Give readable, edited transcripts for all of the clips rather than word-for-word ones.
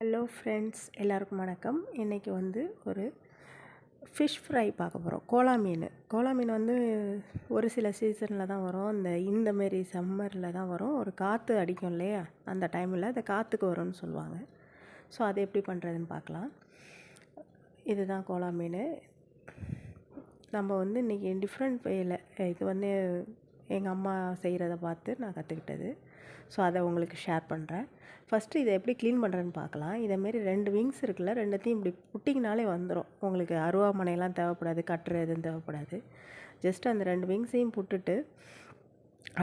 Hello friends, எல்லாருக்கும் வணக்கம். இன்றைக்கி வந்து ஒரு ஃபிஷ் ஃப்ரை பார்க்க போகிறோம். கோலா மீன் வந்து ஒரு சில சீசனில் தான் வரும். இந்தமாரி சம்மரில் தான் வரும். ஒரு காற்று அடிக்கும் இல்லையா, அந்த டைமில் அந்த காற்றுக்கு வரும்னு சொல்லுவாங்க. ஸோ அது எப்படி பண்ணுறதுன்னு பார்க்கலாம். இதுதான் கோலா மீன். நம்ம வந்து இன்றைக்கி டிஃப்ரெண்ட் வேயில் இது வந்து எங்கள் அம்மா செய்கிறத பார்த்து நான் கற்றுக்கிட்டது. ஸோ அதை உங்களுக்கு ஷேர் பண்ணுறேன். ஃபஸ்ட்டு இதை எப்படி க்ளீன் பண்ணுறேன்னு பார்க்கலாம். இதேமாரி 2 விங்ஸ் இருக்குல்ல, ரெண்டுத்தையும் இப்படி புட்டிங்கனாலே வந்துடும். உங்களுக்கு அருவாமனையெல்லாம் தேவைப்படாது, கட்டுற எதுவும் தேவைப்படாது. ஜஸ்ட் அந்த 2 விங்ஸையும் புட்டுட்டு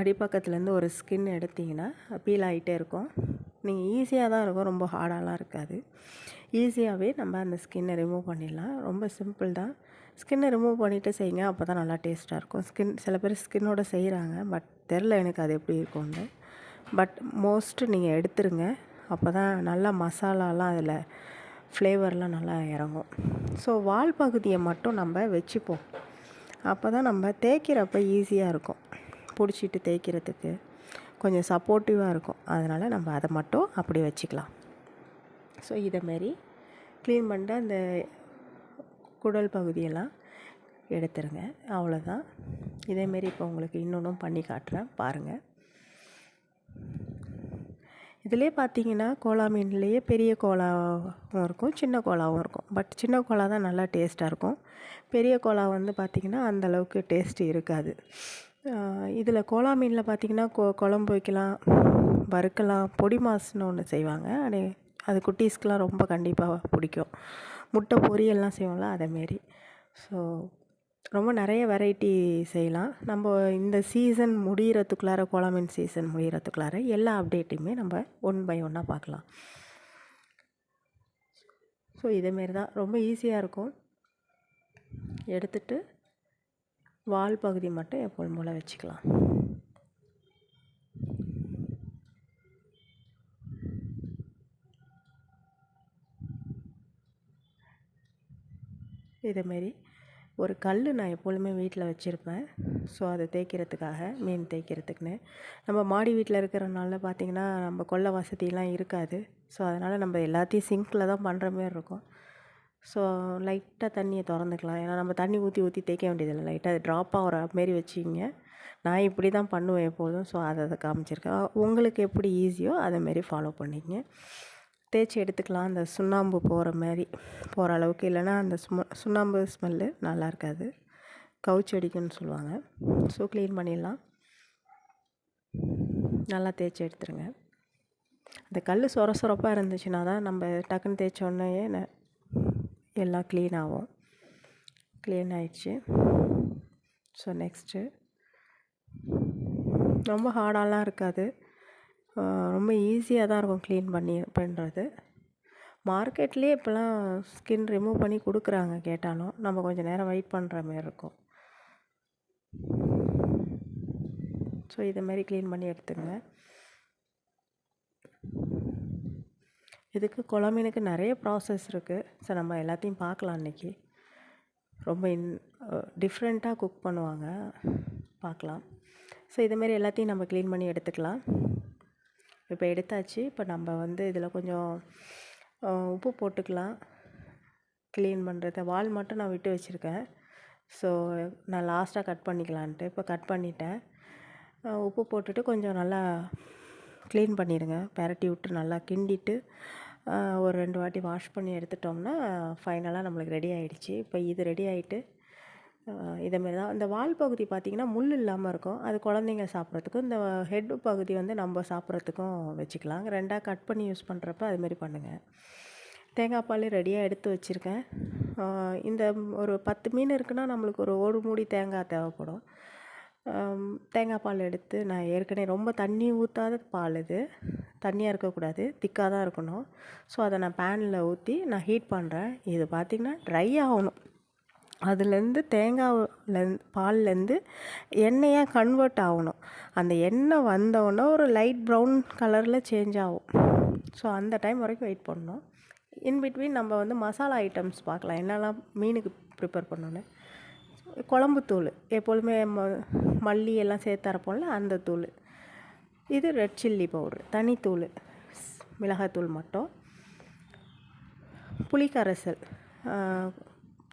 அடிப்பக்கத்துலேருந்து ஒரு ஸ்கின் எடுத்திங்கன்னா பீல் ஆகிட்டே இருக்கும். நீங்கள் ஈஸியாக தான் இருக்கும், ரொம்ப ஹார்டாலாம் இருக்காது. ஈஸியாகவே நம்ம அந்த ஸ்கின்னை ரிமூவ் பண்ணிடலாம். ரொம்ப சிம்பிள் தான். ஸ்கின்னை ரிமூவ் பண்ணிவிட்டு செய்யுங்க, அப்போ தான் நல்லா டேஸ்ட்டாக இருக்கும். சில பேர் ஸ்கின்னோட செய்கிறாங்க, பட் தெரில எனக்கு அது எப்படி இருக்கும்னு. பட் மோஸ்ட்டு நீங்கள் எடுத்துருங்க, அப்போ தான் நல்லா மசாலாலாம் அதில் ஃப்ளேவர்லாம் நல்லா இறங்கும். ஸோ வால் பகுதியை மட்டும் நம்ம வச்சுப்போம். அப்போ தான் நம்ம தேய்க்கிறப்ப ஈஸியாக இருக்கும், பிடிச்சிட்டு தேய்க்கிறதுக்கு கொஞ்சம் சப்போர்ட்டிவாக இருக்கும். அதனால் நம்ம அதை மட்டும் அப்படி வச்சுக்கலாம். ஸோ இதேமாரி க்ளீன் பண்ணிட்டு அந்த குடல் பகுதியெல்லாம் எடுத்துருங்க. அவ்வளோதான். இதேமாரி இப்போ உங்களுக்கு இன்னொன்றும் பண்ணி காட்டுறேன், பாருங்கள். இதிலே பார்த்தீங்கன்னா கோலா மீன்லேயே பெரிய கோலாவும் இருக்கும், சின்ன கோலாவும் இருக்கும். பட் சின்ன கோலா தான் நல்லா டேஸ்ட்டாக இருக்கும். பெரிய கோலா வந்து பார்த்திங்கன்னா அந்தளவுக்கு டேஸ்ட்டு இருக்காது. இதில் கோலா மீனில் பார்த்திங்கன்னா குழம்பு வைக்கலாம், வறுக்கலாம், பொடி மாசுன்னு ஒன்று செய்வாங்க. அது குட்டீஸ்க்கெலாம் ரொம்ப கண்டிப்பாக பிடிக்கும். முட்டை பொரியல்லாம் செய்வோம்ல, அதேமாரி. ஸோ ரொம்ப நிறைய வெரைட்டி செய்யலாம். நம்ம இந்த சீசன் முடிகிறதுக்குள்ளார, கோலா மீன் சீசன் முடிகிறதுக்குள்ளார எல்லா அப்டேட்டையுமே நம்ம ஒன் பை ஒன்னாக பார்க்கலாம். ஸோ இதேமாரி தான் ரொம்ப ஈஸியாக இருக்கும். எடுத்துட்டு வால் பகுதி மட்டும் எப்போதும் போல் வச்சுக்கலாம். இதேமாரி ஒரு கல் நான் எப்பொழுதுமே வீட்டில் வச்சுருப்பேன். ஸோ அதை தேய்க்கிறதுக்காக, மீன் தேய்க்கிறதுக்குன்னு. நம்ம மாடி வீட்டில் இருக்கிறனால பார்த்திங்கன்னா நம்ம கொல்லை வசதியெலாம் இருக்காது. ஸோ அதனால் நம்ம எல்லாத்தையும் சிங்கில் தான் பண்ணுற மாரி இருக்கும். ஸோ லைட்டாக தண்ணியை திறந்துக்கலாம். ஏன்னா நம்ம தண்ணி ஊற்றி தேய்க்க வேண்டியதில்லை. லைட்டாக அது ட்ராப் ஆகிற மாரி வச்சிங்க. நான் இப்படி தான் பண்ணுவேன் எப்போதும். ஸோ அதை காமிச்சிருக்கேன். உங்களுக்கு எப்படி ஈஸியோ அதேமாரி ஃபாலோ பண்ணிக்கங்க. தேய்ச்சி எடுத்துக்கலாம். அந்த சுண்ணாம்பு போகிற அளவுக்கு. இல்லைனா அந்த சுண்ணாம்பு ஸ்மெல்லு நல்லா இருக்காது, கவுச்சி அடிக்கும்னு சொல்லுவாங்க. ஸோ க்ளீன் பண்ணிடலாம். நல்லா தேய்ச்சி எடுத்துருங்க. அந்த கல் சொரப்பாக இருந்துச்சுன்னா தான் நம்ம டக்குன்னு தேய்ச்சோடனே எல்லாம் க்ளீன் ஆகும். க்ளீன் ஆயிடுச்சு. ஸோ நெக்ஸ்ட்டு ரொம்ப ஹார்டாலாம் இருக்காது, ரொம்ப ஈஸியாக தான் இருக்கும் க்ளீன் பண்ணுறது. மார்க்கெட்லேயே இப்போலாம் ஸ்கின் ரிமூவ் பண்ணி கொடுக்குறாங்க, கேட்டாலும் நம்ம கொஞ்சம் நேரம் வெயிட் பண்ணுற மாரி இருக்கும். ஸோ இதேமாரி க்ளீன் பண்ணி எடுத்துங்க. இதுக்கு கோலா மீனுக்கு நிறைய ப்ராசஸ் இருக்குது. ஸோ நம்ம எல்லாத்தையும் பார்க்கலாம் இன்றைக்கி. ரொம்ப டிஃப்ரெண்ட்டாக குக் பண்ணுவாங்க, பார்க்கலாம். ஸோ இதேமாரி எல்லாத்தையும் நம்ம க்ளீன் பண்ணி எடுத்துக்கலாம். இப்போ எடுத்தாச்சு. இப்போ நம்ம வந்து இதில் கொஞ்சம் உப்பு போட்டுக்கலாம். க்ளீன் பண்ணுறது வால் மட்டும் நான் விட்டு வச்சுருக்கேன். ஸோ நான் லாஸ்ட்டாக கட் பண்ணிக்கலான்ட்டு இப்போ கட் பண்ணிட்டேன். உப்பு போட்டுட்டு கொஞ்சம் நல்லா க்ளீன் பண்ணிடுங்க. பெரட்டி விட்டு நல்லா கிண்டிட்டு ஒரு 2 வாட்டி வாஷ் பண்ணி எடுத்துட்டோம்னா ஃபைனலாக நம்மளுக்கு ரெடி ஆகிடுச்சு. இப்போ இது ரெடி ஆகிட்டு இதேமாரி தான். இந்த வால் பகுதி பார்த்திங்கன்னா முள் இல்லாமல் இருக்கும். அது குழந்தைங்க சாப்பிட்றதுக்கும், இந்த ஹெட்டு பகுதி வந்து நம்ம சாப்பிட்றதுக்கும் வச்சுக்கலாம். 2ஆக கட் பண்ணி யூஸ் பண்ணுறப்ப அதுமாரி பண்ணுங்கள். தேங்காய் பால் ரெடியாக எடுத்து வச்சுருக்கேன். இந்த ஒரு 10 மீன் இருக்குன்னா நம்மளுக்கு ஒரு மூடி தேங்காய் தேவைப்படும். தேங்காய் பால் எடுத்து நான் ஏற்கனவே ரொம்ப தண்ணி ஊற்றாத பால், இது தண்ணியாக இருக்கக்கூடாது, திக்காக தான் இருக்கணும். ஸோ அதை நான் பேனில் ஊற்றி நான் ஹீட் பண்ணுறேன். இது பார்த்திங்கன்னா ட்ரை ஆகணும். அதுலேருந்து பால்லேருந்து எண்ணெயாக கன்வெர்ட் ஆகணும். அந்த எண்ணெய் வந்தோடனே ஒரு லைட் ப்ரௌன் கலரில் சேஞ்ச் ஆகும். ஸோ அந்த டைம் வரைக்கும் வெயிட் பண்ணணும். இன்பிட்வீன் நம்ம வந்து மசாலா ஐட்டம்ஸ் பார்க்கலாம், என்னெல்லாம் மீனுக்கு ப்ரிப்பேர் பண்ணணும். குழம்புத்தூள் எப்பொழுதுமே மல்லி எல்லாம் சேர்த்து அரைப்போம்ல, அந்த தூள். இது ரெட் சில்லி பவுட்ரு, தனித்தூள், மிளகாத்தூள் மட்டும். புளி கரைசல்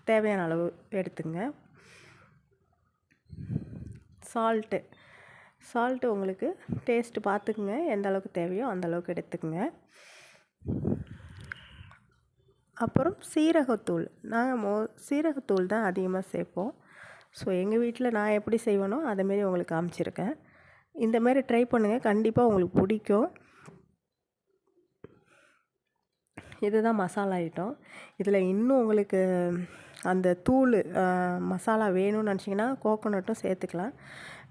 தேவையான அளவு எடுத்துங்க. சால்ட்டு உங்களுக்கு டேஸ்ட்டு பார்த்துக்குங்க, எந்த அளவுக்கு தேவையோ அந்த அளவுக்கு எடுத்துக்கங்க. அப்புறம் சீரகத்தூள், நாங்கள் சீரகத்தூள் தான் அதிகமாக சேர்ப்போம். ஸோ எங்கள் வீட்டில் நான் எப்படி செய்வேனோ அதேமாரி உங்களுக்கு காமிச்சிருக்கேன். இந்தமாரி ட்ரை பண்ணுங்கள், கண்டிப்பாக உங்களுக்கு பிடிக்கும். இதுதான் மசாலா ஐட்டம். இதில் இன்னும் உங்களுக்கு அந்த தூள் மசாலா வேணும்னு நினச்சிங்கன்னா கோகோனட்டும் சேர்த்துக்கலாம்.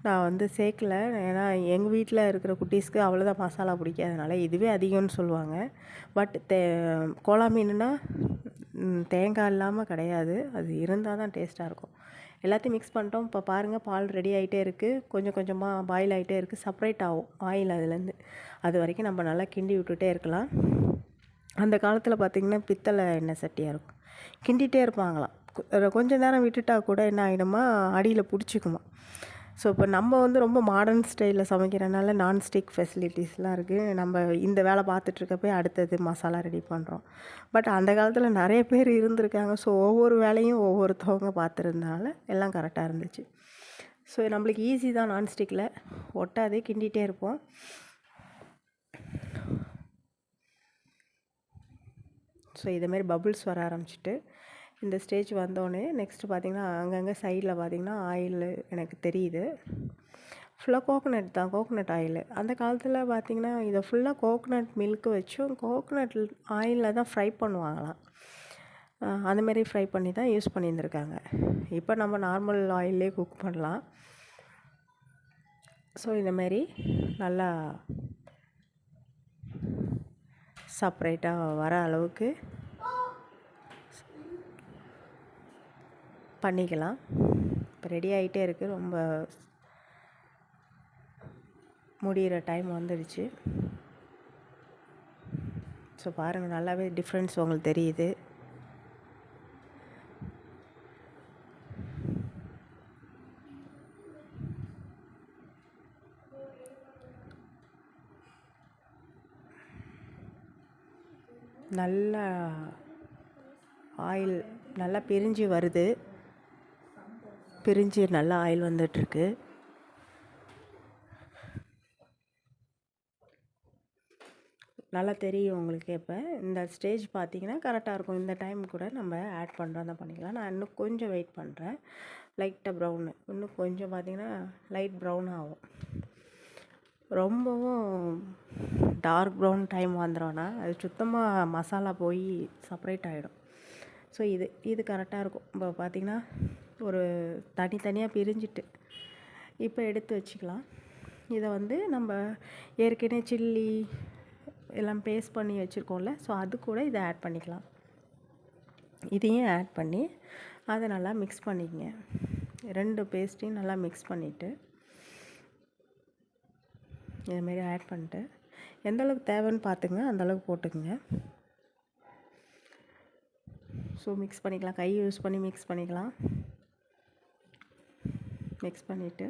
நான் வந்து சேர்க்கல, ஏன்னா எங்கள் வீட்டில் இருக்கிற குட்டீஸ்க்கு அவ்வளோதான் மசாலா பிடிக்காதனால இதுவே அதிகம்னு சொல்லுவாங்க. பட் கோலா மீனுன்னா தேங்காய் இல்லாமல் கிடையாது, அது இருந்தால் தான் டேஸ்ட்டாக இருக்கும். எல்லாத்தையும் மிக்ஸ் பண்ணிட்டோம். இப்போ பாருங்கள், பால் ரெடி ஆகிட்டே இருக்குது, கொஞ்சம் கொஞ்சமாக பாயில் ஆகிட்டே இருக்குது, செப்ரேட் ஆகும் ஆயில் அதுலேருந்து. அது வரைக்கும் நம்ம நல்லா கிண்டி விட்டுட்டே இருக்கலாம். அந்த காலத்தில் பார்த்திங்கன்னா பித்தளை எண்ணெய் சட்டியாக இருக்கும், கிண்டிகிட்டே இருப்பாங்களாம். கொஞ்சம் நேரம் விட்டுட்டால் கூட என்ன ஆகிடுமா, அடியில் பிடிச்சிக்குமா. ஸோ இப்போ நம்ம வந்து ரொம்ப மாடர்ன் ஸ்டைலில் சமைக்கிறனால நான்ஸ்டிக் ஃபெசிலிட்டிஸ்லாம் இருக்குது. நம்ம இந்த வேலை பார்த்துட்ருக்கப்போ அடுத்தது மசாலா ரெடி பண்ணுறோம். பட் அந்த காலத்தில் நிறைய பேர் இருந்திருக்காங்க. ஸோ ஒவ்வொரு வேலையும் ஒவ்வொருத்தவங்க பார்த்துருந்தனால எல்லாம் கரெக்டாக இருந்துச்சு. ஸோ நம்மளுக்கு ஈஸி தான், நான்ஸ்டிக்கில் ஒட்டாது, கிண்டிகிட்டே இருப்போம். ஸோ இதேமாரி பபுள்ஸ் வர ஆரம்பிச்சிட்டு இந்த ஸ்டேஜ் வந்தோடனே நெக்ஸ்ட்டு பார்த்திங்கன்னா அங்கங்கே சைடில் பார்த்திங்கன்னா ஆயில் எனக்கு தெரியுது. ஃபுல்லாக கோகோனட் தான், கோகோனட் ஆயில். அந்த காலத்தில் பார்த்திங்கன்னா இதை ஃபுல்லாக கோகோனட் மில்க்கு வச்சும் கோகோனட் ஆயிலில் தான் ஃப்ரை பண்ணுவாங்களாம். அந்தமாரி ஃப்ரை பண்ணி தான் யூஸ் பண்ணியிருந்துருக்காங்க. இப்போ நம்ம நார்மல் ஆயிலே குக் பண்ணலாம். ஸோ இந்தமாரி நல்லா செப்ரேட்டாக வர அளவுக்கு பண்ணிக்கலாம். இப்போ ரெடி ஆகிட்டே இருக்குது, ரொம்ப முடிகிற டைம் வந்துடுச்சு. ஸோ பாருங்கள், நல்லாவே டிஃப்ரென்ஸ் உங்களுக்கு தெரியுது. நல்லா ஆயில் நல்லா பிரிஞ்சு வருது, பிரிஞ்சு நல்லா ஆயில் வந்துட்டுருக்கு. நல்லா தெரியும் உங்களுக்கு. இப்போ இந்த ஸ்டேஜ் பார்த்திங்கன்னா கரெக்டாக இருக்கும். இந்த டைம் கூட நம்ம ஆட் பண்ணுறதா பண்ணிக்கலாம். நான் இன்னும் கொஞ்சம் வெயிட் பண்ணுறேன். லைட்டாக ப்ரௌனு இன்னும் கொஞ்சம் பார்த்திங்கன்னா லைட் ப்ரௌன் ஆகும். ரொம்பவும் டார்க் ப்ரௌன் டைம் வந்துடும்னா அது சுத்தமாக மசாலா போய் செப்ரேட் ஆகிடும். ஸோ இது கரெக்டாக இருக்கும். இப்போ பார்த்திங்கன்னா ஒரு தனித்தனியாக பிரிஞ்சிட்டு இப்போ எடுத்து வச்சுக்கலாம். இதை வந்து நம்ம ஏற்கனவே சில்லி எல்லாம் பேஸ்ட் பண்ணி வச்சுருக்கோம்ல, ஸோ அது கூட இதை ஆட் பண்ணிக்கலாம். இதையும் ஆட் பண்ணி அதை நல்லா மிக்ஸ் பண்ணிக்கங்க. 2 பேஸ்ட்டையும் நல்லா மிக்ஸ் பண்ணிவிட்டு இதுமாரி ஆட் பண்ணிட்டு எந்தளவுக்கு தேவைன்னு பார்த்துங்க, அந்தளவுக்கு போட்டுக்குங்க. ஸோ மிக்ஸ் பண்ணிக்கலாம், கை யூஸ் பண்ணி மிக்ஸ் பண்ணிக்கலாம். மிக்ஸ் பண்ணிவிட்டு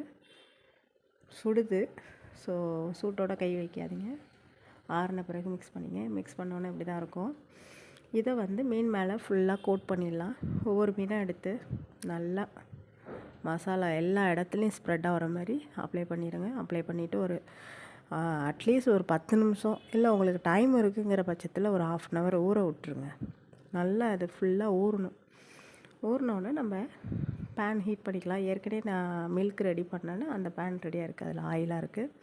சுடுது, ஸோ சூட்டோட கை வைக்காதீங்க, ஆறின பிறகு மிக்ஸ் பண்ணிங்க. மிக்ஸ் பண்ணோன்னே இப்படி தான் இருக்கும். இதை வந்து மீன் மேலே ஃபுல்லாக கோட் பண்ணிடலாம். ஒவ்வொரு மீனாக எடுத்து நல்லா மசாலா எல்லா இடத்துலையும் ஸ்ப்ரெட் ஆகிற மாதிரி அப்ளை பண்ணிடுங்க. அப்ளை பண்ணிவிட்டு ஒரு அட்லீஸ்ட் ஒரு 10 நிமிஷம், இல்லை உங்களுக்கு டைம் இருக்குங்கிற பட்சத்தில் ஒரு 1/2 அன் ஹவர் ஊற விட்ருங்க. நல்லா அது ஃபுல்லாக ஊறணும். ஊறினோடனே நம்ம பேன் ஹீட் பண்ணிக்கலாம். ஏற்கனவே நான் மில்க் ரெடி பண்ணேன்னு அந்த பேன் ரெடியாக இருக்குது, அதில் ஆயிலாக இருக்குது.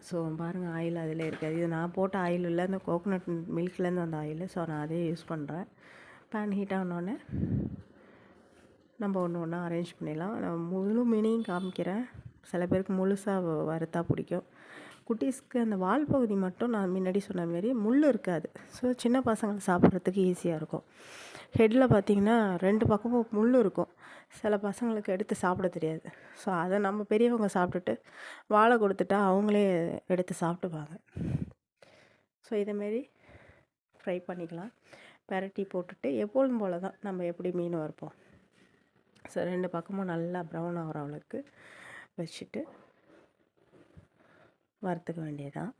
ஸோ பாருங்கள், ஆயில் அதில் இருக்குது. இது நான் போட்ட ஆயில் இல்லை, இந்த கோகோனட் மில்க்லேருந்து வந்த ஆயில். ஸோ நான் அதே யூஸ் பண்ணுறேன். பேன் ஹீட் ஆனோடனே நம்ம ஒன்று ஒன்றா அரேஞ்ச் பண்ணிடலாம். நான் முழு மீனையும் காமிக்கிறேன். சில பேருக்கு முழுசாக வறுத்தா பிடிக்கும். குட்டீஸ்க்கு அந்த வால் பகுதி மட்டும் நான் முன்னாடி சொன்ன மாரி முள் இருக்காது. ஸோ சின்ன பசங்க சாப்பிட்றதுக்கு ஈஸியாக இருக்கும். ஹெட்டில் பார்த்திங்கன்னா 2 பக்கமும் முள் இருக்கும். சில பசங்களுக்கு எடுத்து சாப்பிட தெரியாது. ஸோ அதை நம்ம பெரியவங்க சாப்பிட்டுட்டு வாழை கொடுத்துட்டா அவங்களே எடுத்து சாப்பிட்டுப்பாங்க. ஸோ இதேமாரி ஃப்ரை பண்ணிக்கலாம். பெரட்டி போட்டுட்டு எப்பொழுதும் போல் தான் நம்ம எப்படி மீன் வறுப்போம். ஸோ 2 பக்கமும் நல்லா ப்ரௌன் ஆகிற அளவுக்கு வச்சுட்டு வறுத்துக்க வேண்டியதான்.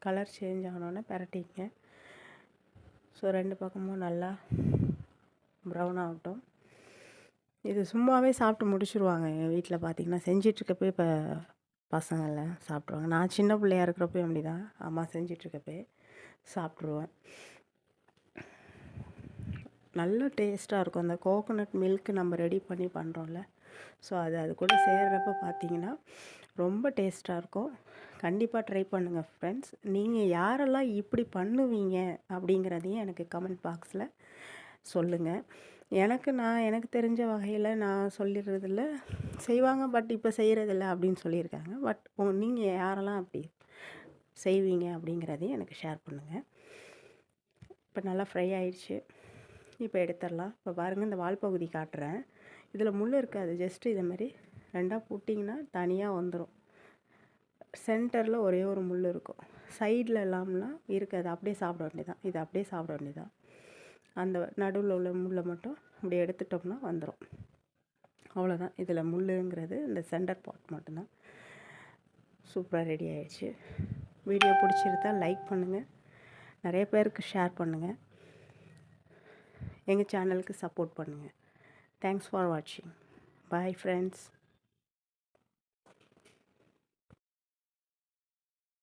கலர் சேஞ்ச் ஆனோடனே பிரட்டிங்க. ஸோ 2 பக்கமும் நல்லா ப்ரௌன் ஆகட்டும். இது சும்மாவே சாப்பிட்டு முடிச்சுருவாங்க. எங்கள் வீட்டில் பார்த்திங்கன்னா செஞ்சிட்ருக்கப்போ இப்போ பசங்கள்லாம் சாப்பிட்ருவாங்க. நான் சின்ன பிள்ளையா இருக்கிறப்போ அப்படி தான் அம்மா செஞ்சிட்ருக்கப்போ சாப்பிட்ருவேன். நல்ல டேஸ்ட்டாக இருக்கும். அந்த கோகோனட் மில்க் நம்ம ரெடி பண்ணி பண்ணுறோம்ல, ஸோ அது கூட சேர்கிறப்ப பார்த்திங்கன்னா ரொம்ப டேஸ்ட்டாக இருக்கும். கண்டிப்பாக ட்ரை பண்ணுங்கள் ஃப்ரெண்ட்ஸ். நீங்கள் யாரெல்லாம் இப்படி பண்ணுவீங்க அப்படிங்கிறதையும் எனக்கு கமெண்ட் பாக்ஸில் சொல்லுங்கள். எனக்கு தெரிஞ்ச வகையில் நான் சொல்லிடுறதில்ல, செய்வாங்க பட் இப்போ செய்கிறதில்ல அப்படின்னு சொல்லியிருக்காங்க. பட் நீங்கள் யாரெல்லாம் அப்படி செய்வீங்க அப்படிங்கிறதையும் எனக்கு ஷேர் பண்ணுங்கள். இப்போ நல்லா ஃப்ரை ஆயிடுச்சு. இப்போ எடுத்துடலாம். இப்போ பாருங்கள், இந்த வால் பகுதி காட்டுறேன். இதில் முள் இருக்காது. ஜஸ்ட்டு இதை மாதிரி 2ஆக போட்டிங்கன்னா தனியாக வந்துடும். சென்டரில் ஒரே ஒரு முள் இருக்கும். சைடில் எல்லாம்லாம் இருக்காது. அப்படியே சாப்பிட வேண்டியதான். இது அப்படியே சாப்பிட வேண்டியதான். அந்த நடுவில் உள்ள முள்ளை மட்டும் இப்படி எடுத்துட்டோம்னா வந்துடும். அவ்வளோதான். இதில் முள்ளுங்கிறது இந்த சென்டர் பார்ட் மட்டும்தான். சூப்பராக ரெடி ஆயிடுச்சு. வீடியோ பிடிச்சிருந்தா லைக் பண்ணுங்கள், நிறைய பேருக்கு ஷேர் பண்ணுங்கள், எங்கள் சேனலுக்கு சப்போர்ட் பண்ணுங்கள். தேங்க்ஸ் ஃபார் வாட்சிங். Bye friends.